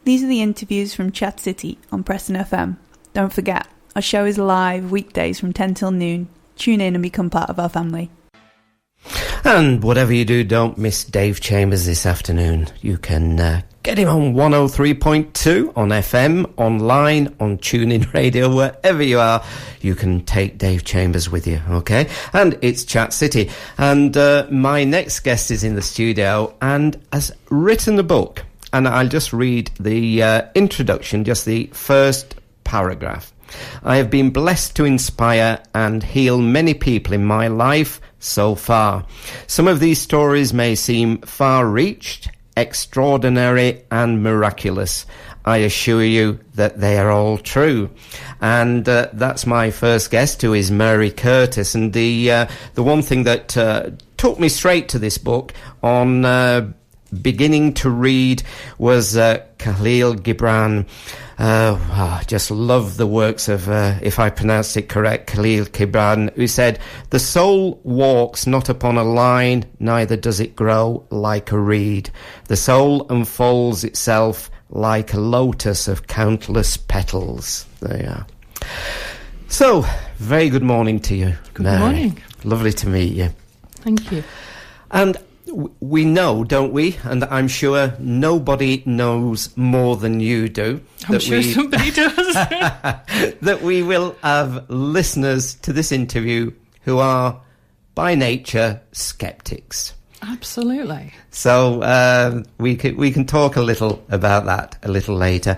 These are the interviews from Chat City on Preston FM. Don't forget, our show is live weekdays from 10 till noon. Tune in and become part of our family. And whatever you do, don't miss Dave Chambers this afternoon. You can get him on 103.2 on FM, online, on TuneIn Radio, wherever you are. You can take Dave Chambers with you, okay? And it's Chat City. And my next guest is in the studio and has written a book. And I'll just read the introduction, just the first paragraph. I have been blessed to inspire and heal many people in my life so far. Some of these stories may seem far-reached, extraordinary and miraculous. I assure you that they are all true. And that's my first guest, who is Mary Curtis. And the one thing that took me straight to this book on beginning to read was Khalil Gibran. I just love the works of, if I pronounced it correct, Khalil Gibran, who said, "The soul walks not upon a line, neither does it grow like a reed. The soul unfolds itself like a lotus of countless petals." There you are. So, very good morning to you, Good Mary. morning. Lovely to meet you. Thank you. And we know, don't we, and I'm sure nobody knows more than you do, I'm sure somebody does. that we will have listeners to this interview who are, by nature, skeptics. Absolutely. So we can talk a little about that a little later.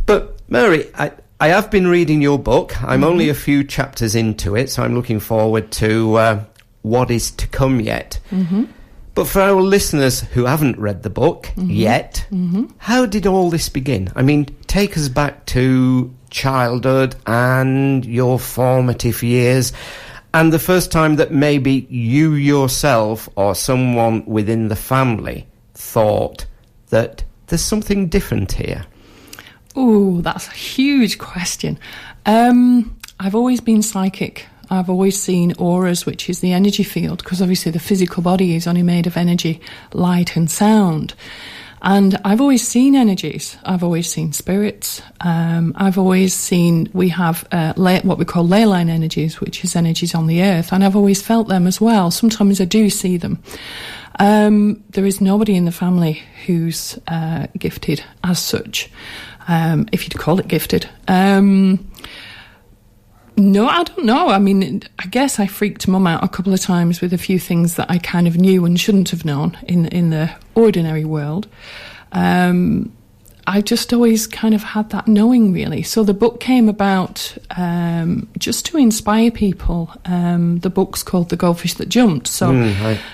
But, Mary, I have been reading your book. I'm only a few chapters into it, so I'm looking forward to what is to come yet. Mm-hmm. But for our listeners who haven't read the book yet, how did all this begin? I mean, take us back to childhood and your formative years, and the first time that maybe you yourself or someone within the family thought that there's something different here. Oh, that's a huge question. I've always been psychic. I've always seen auras, which is the energy field, because obviously the physical body is only made of energy, light and sound. And I've always seen energies. I've always seen spirits. I've always seen, we have what we call ley line energies, which is energies on the earth. And I've always felt them as well. Sometimes I do see them. There is nobody in the family who's gifted as such, if you'd call it gifted. No, I don't know. I mean, I guess I freaked Mum out a couple of times with a few things that I kind of knew and shouldn't have known in the ordinary world. I just always kind of had that knowing, really. So the book came about just to inspire people. The book's called The Goldfish That Jumped. So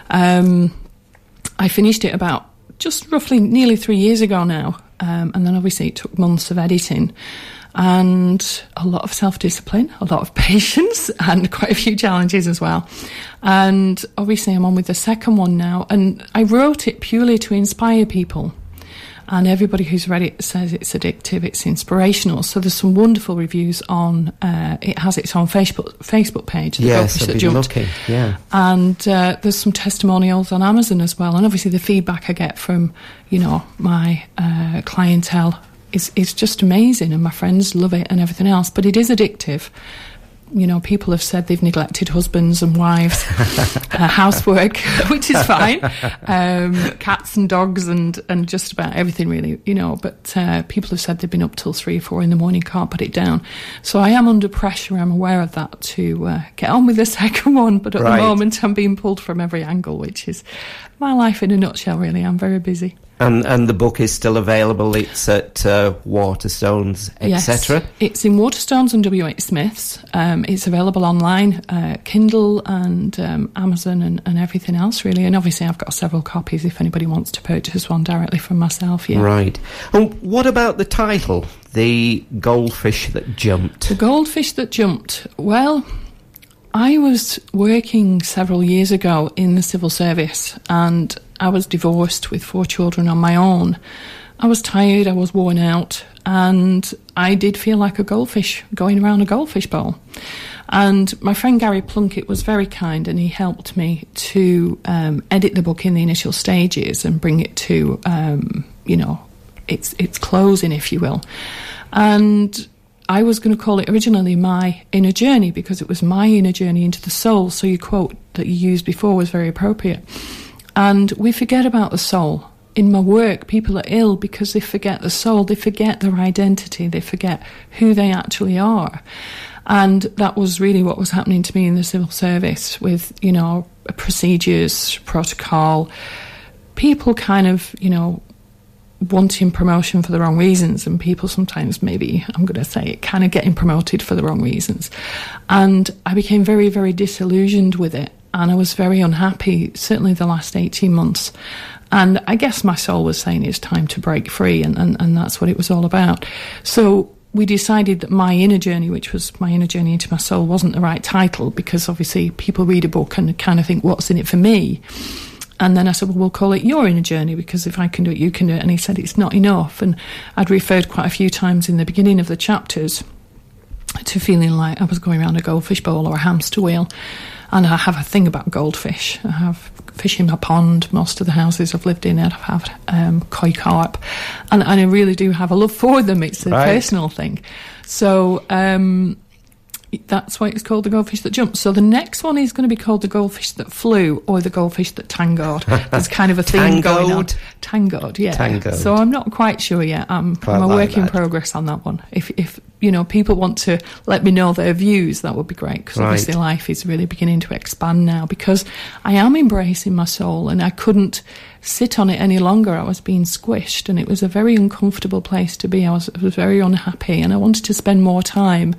I finished it about just roughly nearly 3 years ago now. And then obviously it took months of editing. And a lot of self-discipline, a lot of patience, and quite a few challenges as well. And obviously I'm on with the second one now. And I wrote it purely to inspire people. And everybody who's read it says it's addictive, it's inspirational. So there's some wonderful reviews on, it has its own Facebook page. Yes, I've been looking, yeah. And there's some testimonials on Amazon as well. And obviously the feedback I get from, my clientele it's just amazing, and my friends love it and everything else. But it is addictive. People have said they've neglected husbands and wives, housework, which is fine, cats and dogs and just about everything really, but people have said they've been up till 3 or 4 in the morning, can't put it down. So I am under pressure, I'm aware of that, to get on with the second one, but at the moment I'm being pulled from every angle, which is my life in a nutshell, really. I'm very busy. And the book is still available. It's at Waterstones, etc. Yes, it's in Waterstones and W.H. Smith's. It's available online, Kindle and Amazon and everything else, really. And obviously I've got several copies if anybody wants to purchase one directly from myself, yeah. Right. And what about the title, The Goldfish That Jumped? The Goldfish That Jumped. Well, I was working several years ago in the civil service, and I was divorced with 4 children on my own. I was tired, I was worn out, and I did feel like a goldfish going around a goldfish bowl. And my friend Gary Plunkett was very kind, and he helped me to edit the book in the initial stages and bring it to, it's closing, if you will. And I was going to call it originally My Inner Journey, because it was my inner journey into the soul. So your quote that you used before was very appropriate. And we forget about the soul. In my work, people are ill because they forget the soul, they forget their identity, they forget who they actually are. And that was really what was happening to me in the civil service with, you know, procedures, protocol, people kind of, you know, wanting promotion for the wrong reasons, and people sometimes, maybe, I'm going to say it, kind of getting promoted for the wrong reasons. And I became very, very disillusioned with it. And I was very unhappy, certainly the last 18 months. And I guess my soul was saying it's time to break free, and that's what it was all about. So we decided that My Inner Journey, which was My Inner Journey into My Soul, wasn't the right title, because obviously people read a book and kind of think, what's in it for me? And then I said, well, we'll call it Your Inner Journey, because if I can do it, you can do it. And he said, it's not enough. And I'd referred quite a few times in the beginning of the chapters to feeling like I was going around a goldfish bowl or a hamster wheel. And I have a thing about goldfish. I have fish in my pond. Most of the houses I've lived in, I've had koi carp. And I really do have a love for them. It's a personal thing. So that's why it's called The Goldfish That Jumped. So the next one is going to be called The Goldfish That Flew, or The Goldfish That Tangoed. There's kind of a theme going on. Tangoed, yeah. Tangoed. So I'm not quite sure yet. I'm a work in progress on that one. If you know, people want to let me know their views, that would be great, because obviously life is really beginning to expand now, because I am embracing my soul, and I couldn't sit on it any longer. I was being squished, and it was a very uncomfortable place to be. I was very unhappy, and I wanted to spend more time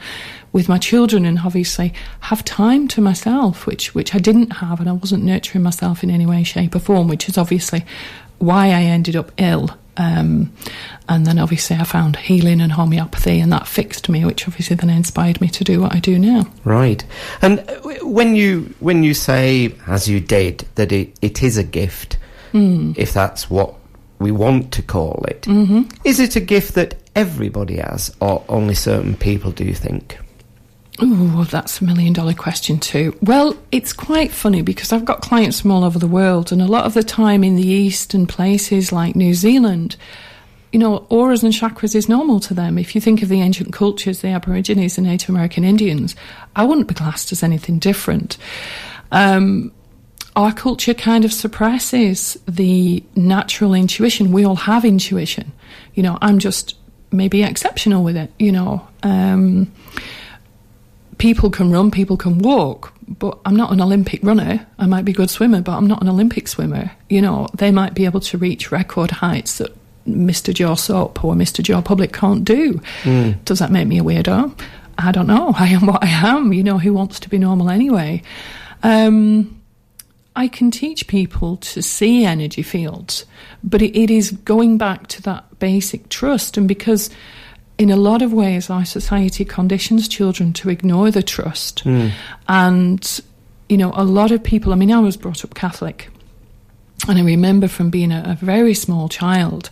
with my children and obviously have time to myself, which I didn't have, and I wasn't nurturing myself in any way, shape or form, which is obviously why I ended up ill. And then obviously I found healing and homeopathy, and that fixed me, which obviously then inspired me to do what I do now. Right. And when you say, as you did, that it is a gift, if that's what we want to call it, is it a gift that everybody has, or only certain people, do you think? Oh, that's $1 million question too. Well, it's quite funny, because I've got clients from all over the world, and a lot of the time in the eastern places like New Zealand, you know, auras and chakras is normal to them. If you think of the ancient cultures, the Aborigines, the Native American Indians, I wouldn't be classed as anything different. Our culture kind of suppresses the natural intuition. We all have intuition. You know, I'm just maybe exceptional with it, you know. People can run, people can walk, but I'm not an Olympic runner. I might be a good swimmer, but I'm not an Olympic swimmer. You know, they might be able to reach record heights that Mr. Joe Soap or Mr. Joe Public can't do. Does that make me a weirdo? I don't know. I am what I am. You know, who wants to be normal anyway? I can teach people to see energy fields, but it is going back to that basic trust. And because in a lot of ways our society conditions children to ignore the trust. And, you know, a lot of people, I mean, I was brought up Catholic, and I remember from being a very small child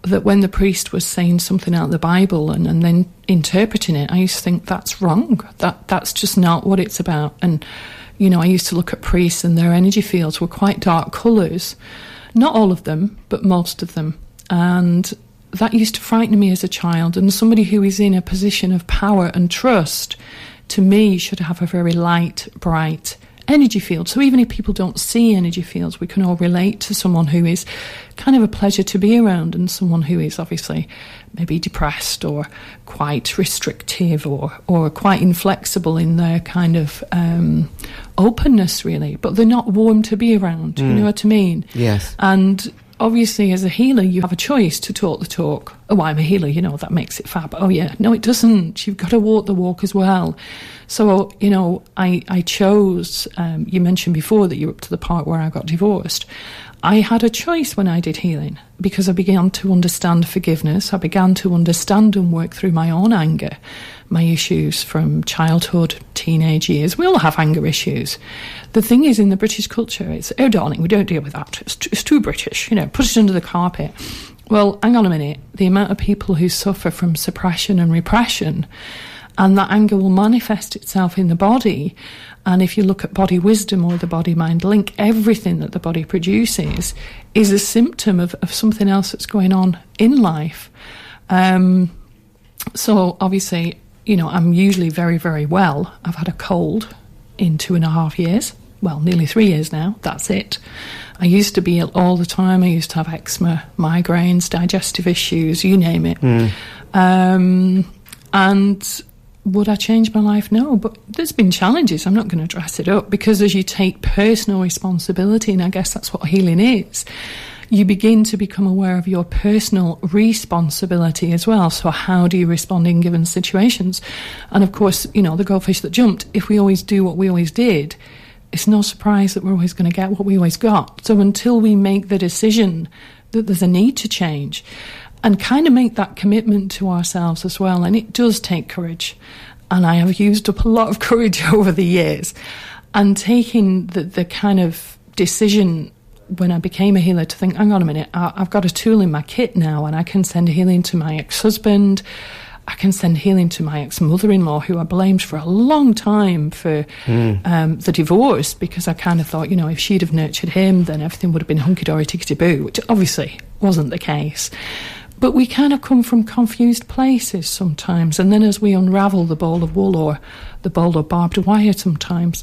that when the priest was saying something out of the Bible and then interpreting it, I used to think that's wrong. That's just not what it's about. And, you know, I used to look at priests, and their energy fields were quite dark colours. Not all of them, but most of them. And that used to frighten me as a child. And somebody who is in a position of power and trust, to me, should have a very light, bright energy field. So even if people don't see energy fields, we can all relate to someone who is kind of a pleasure to be around, and someone who is obviously maybe depressed or quite restrictive or quite inflexible in their kind of openness, really. But they're not warm to be around, you know what I mean? Yes. And obviously, as a healer, you have a choice to talk the talk. Oh, I'm a healer, you know, that makes it fab. Oh, yeah. No, it doesn't. You've got to walk the walk as well. So, you know, I chose, you mentioned before that you're up to the part where I got divorced. I had a choice when I did healing, because I began to understand forgiveness. I began to understand and work through my own anger, my issues from childhood, teenage years. We all have anger issues. The thing is, in the British culture, it's, oh, darling, we don't deal with that. It's too British, you know, put it under the carpet. Well, hang on a minute. The amount of people who suffer from suppression and repression, And that anger will manifest itself in the body. And if you look at body wisdom or the body-mind link, everything that the body produces is a symptom of something else that's going on in life. So obviously, you know, I'm usually very, very well. I've had a cold in 2.5 years. Well, nearly 3 years now. That's it. I used to be ill all the time. I used to have eczema, migraines, digestive issues, you name it. And would I change my life? No, but there's been challenges. I'm not going to dress it up, because as you take personal responsibility, and I guess that's what healing is, you begin to become aware of your personal responsibility as well. So how do you respond in given situations? And of course, you know, the goldfish that jumped, if we always do what we always did, it's no surprise that we're always going to get what we always got. So until we make the decision that there's a need to change, and kind of make that commitment to ourselves as well, and it does take courage. And I have used up a lot of courage over the years. And taking the kind of decision when I became a healer to think, hang on a minute, I've got a tool in my kit now, and I can send healing to my ex-husband, I can send healing to my ex-mother-in-law, who I blamed for a long time for the divorce, because I kind of thought, you know, if she'd have nurtured him, then everything would have been hunky-dory, tickety-boo, which obviously wasn't the case. But we kind of come from confused places sometimes, and then as we unravel the ball of wool or the ball of barbed wire sometimes,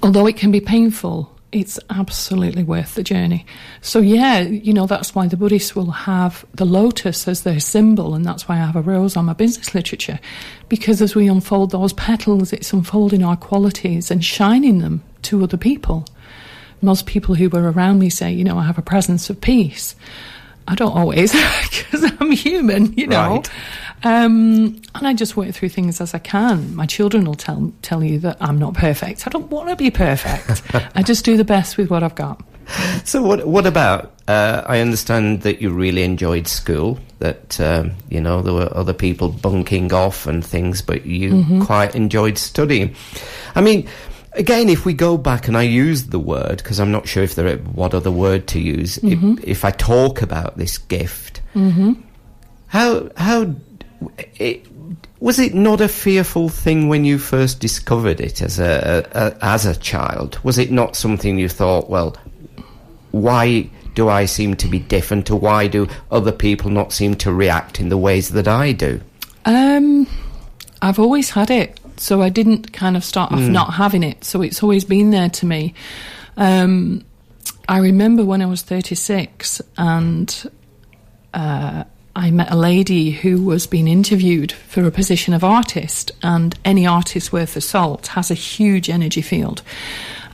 although it can be painful, it's absolutely worth the journey. So yeah, you know, that's why the Buddhists will have the lotus as their symbol, and that's why I have a rose on my business literature, because as we unfold those petals, it's unfolding our qualities and shining them to other people. Most people who were around me say, you know, I have a presence of peace. I don't always, because I'm human, you know. Right. And I just work through things as I can. My children will tell you that I'm not perfect. I don't want to be perfect. I just do the best with what I've got. So what about, I understand that you really enjoyed school, that, you know, there were other people bunking off and things, but you quite enjoyed studying. I mean, again, if we go back, and I use the word, because I'm not sure if there are what other word to use, if I talk about this gift, was it not a fearful thing when you first discovered it as a child? Was it not something you thought, well, why do I seem to be different, or why do other people not seem to react in the ways that I do? I've always had it. So I didn't kind of start off not having it. So it's always been there to me. I remember when I was 36 and I met a lady who was being interviewed for a position of artist, and any artist worth the salt has a huge energy field.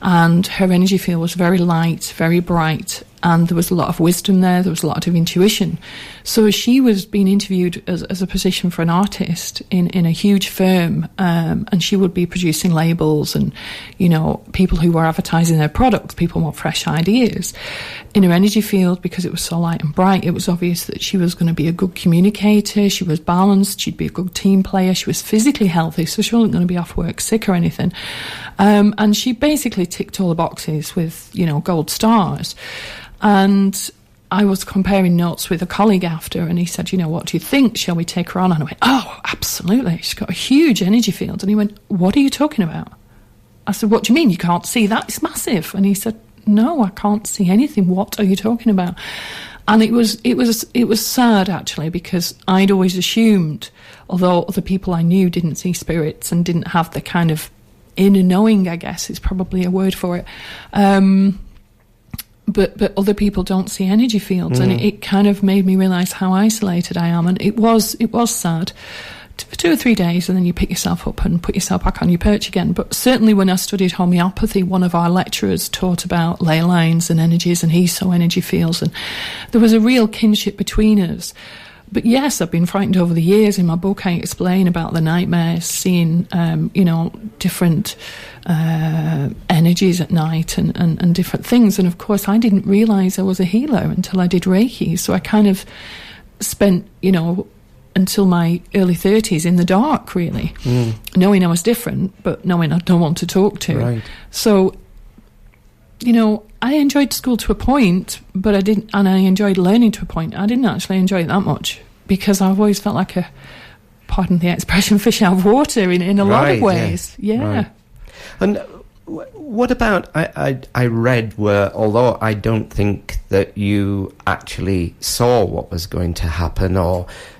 And her energy field was very light, very bright, and there was a lot of wisdom there was a lot of intuition. So she was being interviewed as a position for an artist in a huge firm, and she would be producing labels and, you know, people who were advertising their products, people want fresh ideas. In her energy field, because it was so light and bright, it was obvious that she was going to be a good communicator, she was balanced, she'd be a good team player, she was physically healthy, so she wasn't going to be off work sick or anything. And she basically ticked all the boxes with, you know, gold stars. And I was comparing notes with a colleague after, and he said, you know, what do you think? Shall we take her on? And I went, oh, absolutely. She's got a huge energy field. And he went, what are you talking about? I said, what do you mean? You can't see that? It's massive. And he said, no, I can't see anything. What are you talking about? And it was sad, actually, because I'd always assumed, although other people I knew didn't see spirits and didn't have the kind of inner knowing, I guess is probably a word for it, but other people don't see energy fields, and it kind of made me realise how isolated I am, and it was sad for 2 or 3 days, and then you pick yourself up and put yourself back on your perch again. But certainly when I studied homeopathy, one of our lecturers taught about ley lines and energies, and he saw energy fields, and there was a real kinship between us. But yes, I've been frightened over the years. In my book, I explain about the nightmares, seeing, you know, different energies at night and different things. And of course, I didn't realise I was a healer until I did Reiki. So I kind of spent, you know, until my early 30s in the dark, really, knowing I was different, but knowing I don't want to talk to. Right. So, you know, I enjoyed school to a point, but I didn't, and I enjoyed learning to a point. I didn't actually enjoy it that much, because I've always felt like a pardon the expression, fish out of water in a lot of ways. Yeah. Right. And what about, I read where, although I don't think that you actually saw what was going to happen,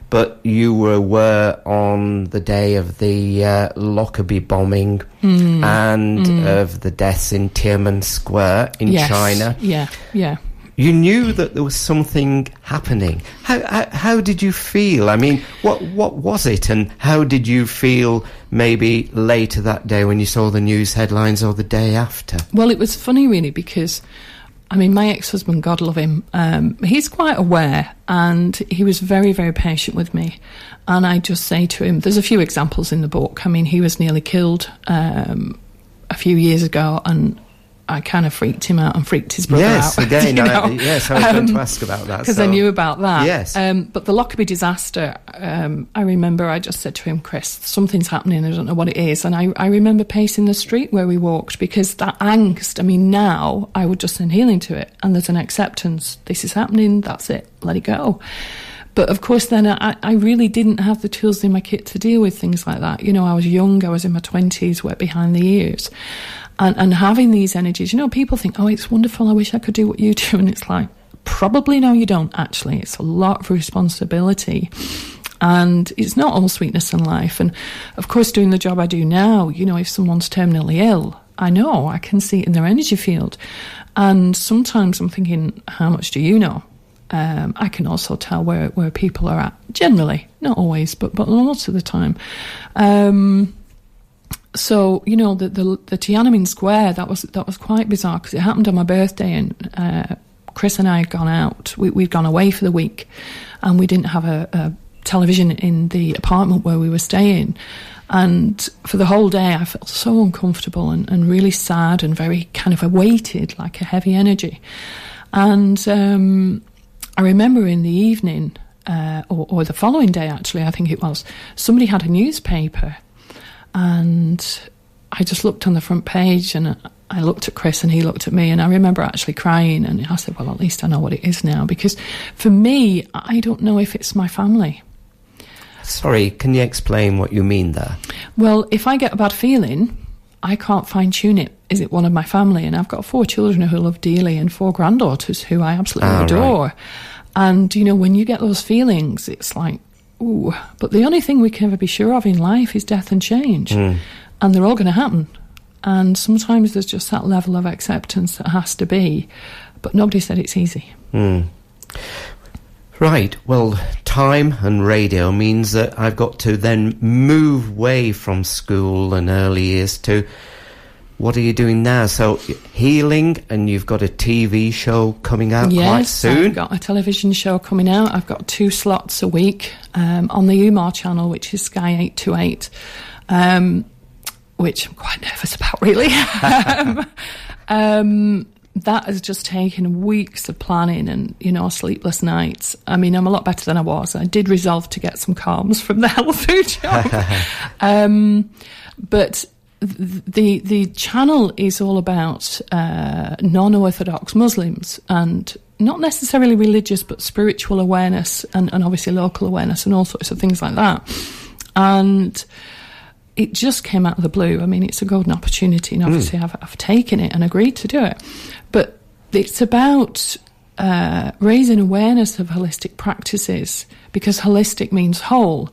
but you were aware on the day of the Lockerbie bombing and of the deaths in Tiananmen Square in China. Yeah. You knew that there was something happening. How did you feel? I mean, what was it, and how did you feel maybe later that day when you saw the news headlines, or the day after? Well, it was funny, really, because, I mean, my ex-husband, God love him, he's quite aware, and he was very, very patient with me. And I just say to him, there's a few examples in the book. I mean, he was nearly killed a few years ago, and I kind of freaked him out and freaked his brother out. Yes, again, I was going to ask about that. Because I knew about that. Yes. But the Lockerbie disaster, I remember I just said to him, Chris, something's happening, I don't know what it is. And I remember pacing the street where we walked, because that angst, I mean, now I would just send healing to it, and there's an acceptance. This is happening, that's it, let it go. But of course, then I really didn't have the tools in my kit to deal with things like that. You know, I was young, I was in my 20s, wet behind the ears. And having these energies, you know, people think, oh, it's wonderful, I wish I could do what you do. And it's like, probably no, you don't, actually. It's a lot of responsibility. And it's not all sweetness in life. And, of course, doing the job I do now, you know, if someone's terminally ill, I know, I can see it in their energy field. And sometimes I'm thinking, how much do you know? I can also tell where people are at, generally, not always, but lots of the time. So, you know, the Tiananmen Square, that was quite bizarre, because it happened on my birthday, and Chris and I had gone out. We'd gone away for the week, and we didn't have a television in the apartment where we were staying. And for the whole day, I felt so uncomfortable and really sad and very kind of weighted, like a heavy energy. And I remember in the evening, or the following day, actually, I think it was, somebody had a newspaper. And I just looked on the front page, and I looked at Chris and he looked at me, and I remember actually crying, and I said, well, at least I know what it is now, because for me, I don't know if it's my family. Sorry, can you explain what you mean there? Well, if I get a bad feeling, I can't fine-tune it. Is it one of my family? And I've got 4 children who I love dearly and 4 granddaughters who I absolutely adore. Right. And, you know, when you get those feelings, it's like, ooh, but the only thing we can ever be sure of in life is death and change. And they're all going to happen. And sometimes there's just that level of acceptance that has to be. But nobody said it's easy. Right. Well, time and radio means that I've got to then move away from school and early years to, what are you doing now? So, healing, and you've got a TV show coming out quite soon. Yes, I've got a television show coming out. I've got 2 slots a week on the UMAR channel, which is Sky 828, which I'm quite nervous about, really. That has just taken weeks of planning and, you know, sleepless nights. I mean, I'm a lot better than I was. I did resolve to get some calms from the health food job. But the channel is all about non-Orthodox Muslims, and not necessarily religious, but spiritual awareness and obviously local awareness and all sorts of things like that. And it just came out of the blue. I mean, it's a golden opportunity, and obviously I've taken it and agreed to do it. But it's about raising awareness of holistic practices, because holistic means whole.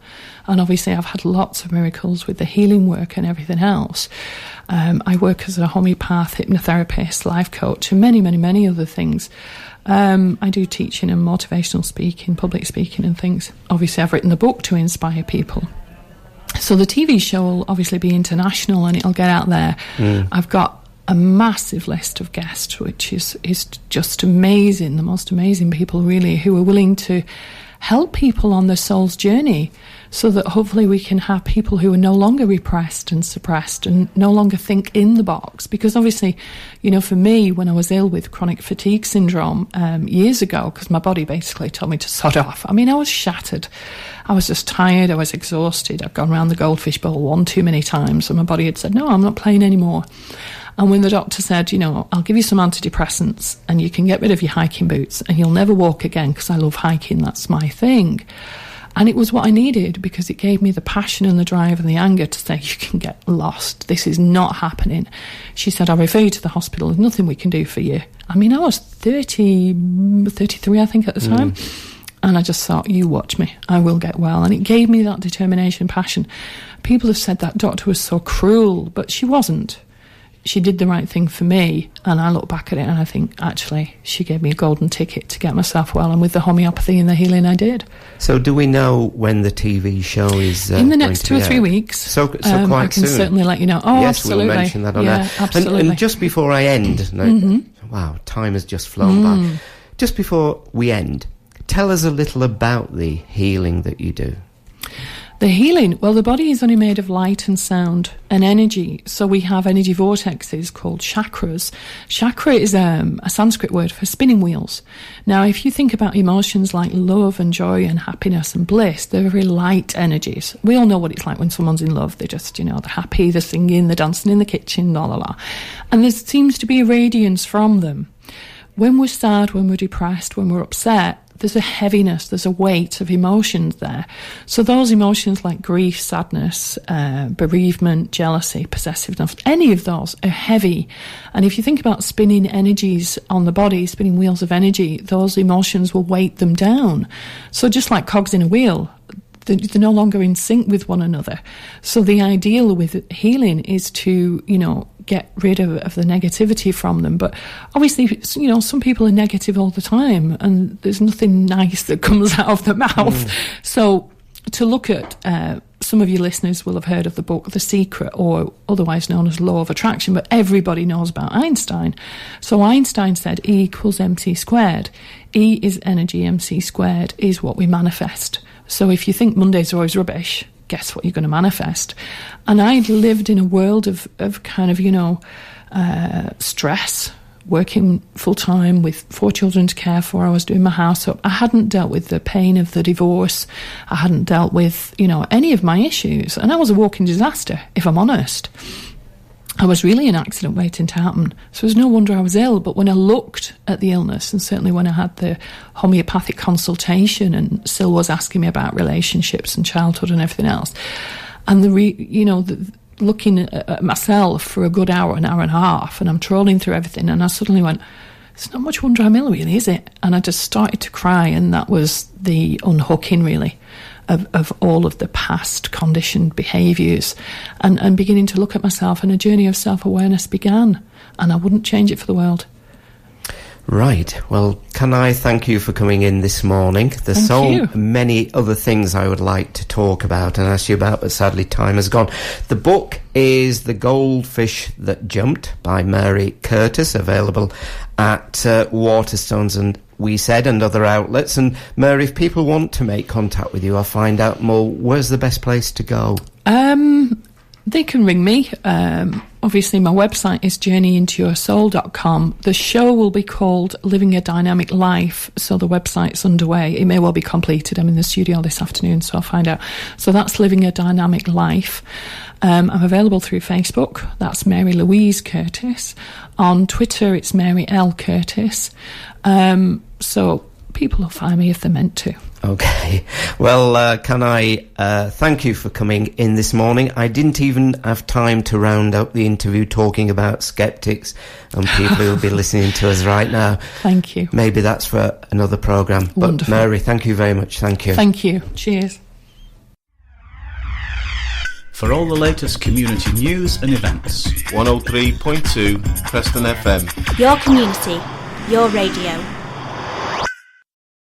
And obviously I've had lots of miracles with the healing work and everything else. I work as a homeopath, hypnotherapist, life coach, and many, many, many other things. I do teaching and motivational speaking, public speaking and things. Obviously I've written a book to inspire people. So the TV show will obviously be international, and it'll get out there. I've got a massive list of guests, which is just amazing, the most amazing people really, who are willing to help people on their soul's journey, so that hopefully we can have people who are no longer repressed and suppressed and no longer think in the box. Because obviously, you know, for me, when I was ill with chronic fatigue syndrome years ago, because my body basically told me to sod off, I mean, I was shattered. I was just tired, I was exhausted. I'd gone around the goldfish bowl one too many times, and my body had said, no, I'm not playing anymore. And when the doctor said, you know, I'll give you some antidepressants and you can get rid of your hiking boots and you'll never walk again, because I love hiking, that's my thing. And it was what I needed, because it gave me the passion and the drive and the anger to say, you can get lost. This is not happening. She said, I'll refer you to the hospital. There's nothing we can do for you. I mean, I was 33, I think, at the time. And I just thought, you watch me, I will get well. And it gave me that determination, passion. People have said that doctor was so cruel, but she wasn't. She did the right thing for me, and I look back at it and I think, actually, she gave me a golden ticket to get myself well, and with the homeopathy and the healing I did. So do we know when the TV show is in the next 2 or 3 weeks. So quite soon. I can soon. certainly let you know. Oh, yes, absolutely. We'll mention that on air. Absolutely. And just before I end, wow, time has just flown by. Just before we end, tell us a little about the healing that you do. The healing, well, the body is only made of light and sound and energy. So we have energy vortexes called chakras. Chakra is a Sanskrit word for spinning wheels. Now, if you think about emotions like love and joy and happiness and bliss, they're very light energies. We all know what it's like when someone's in love. They're just, they're happy, they're singing, they're dancing in the kitchen, la la la. And there seems to be a radiance from them. When we're sad, when we're depressed, when we're upset, there's a heaviness, there's a weight of emotions there. So those emotions like grief, sadness, bereavement, jealousy, possessiveness, any of those are heavy. And if you think about spinning energies on the body, spinning wheels of energy, those emotions will weight them down. So just like cogs in a wheel, they're no longer in sync with one another. So the ideal with healing is to, get rid of the negativity from them. But obviously, some people are negative all the time, and there's nothing nice that comes out of the mouth. So to look at, some of your listeners will have heard of the book The Secret, or otherwise known as Law of Attraction, but everybody knows about Einstein. So Einstein said E equals MC squared. E is energy, MC squared is what we manifest. So if you think Mondays are always rubbish, guess what you're going to manifest? And I'd lived in a world of kind of, stress, working full-time with 4 children to care for. I was doing my house up. I hadn't dealt with the pain of the divorce. I hadn't dealt with, any of my issues. And I was a walking disaster, if I'm honest. I was really an accident waiting to happen. So it was no wonder I was ill. But when I looked at the illness, and certainly when I had the homeopathic consultation, and Sil was asking me about relationships and childhood and everything else, and looking at myself for a good hour, an hour and a half, and I'm trawling through everything, and I suddenly went, it's not much wonder I'm ill, really, is it? And I just started to cry, and that was the unhooking, really, of all of the past conditioned behaviours, and beginning to look at myself, and a journey of self-awareness began, and I wouldn't change it for the world. Right. Well, can I thank you for coming in this morning? There's many other things I would like to talk about and ask you about, but sadly time has gone. The book is The Goldfish That Jumped by Mary Curtis, available at Waterstones and We Said and other outlets. And Mary, if people want to make contact with you or find out more, where's the best place to go? They can ring me. Obviously, my website is journeyintoyoursoul.com. The show will be called Living a Dynamic Life, so the website's underway. It may well be completed. I'm in the studio this afternoon, so I'll find out. So that's Living a Dynamic Life. I'm available through Facebook. That's Mary Louise Curtis. On Twitter, it's Mary L. Curtis. So people will find me if they're meant to. Okay. Well, can I thank you for coming in this morning. I didn't even have time to round up the interview talking about skeptics and people who will be listening to us right now. Thank you. Maybe that's for another programme. But wonderful. Mary, thank you very much. Thank you. Thank you. Cheers. For all the latest community news and events, 103.2 Preston FM. Your community, your radio.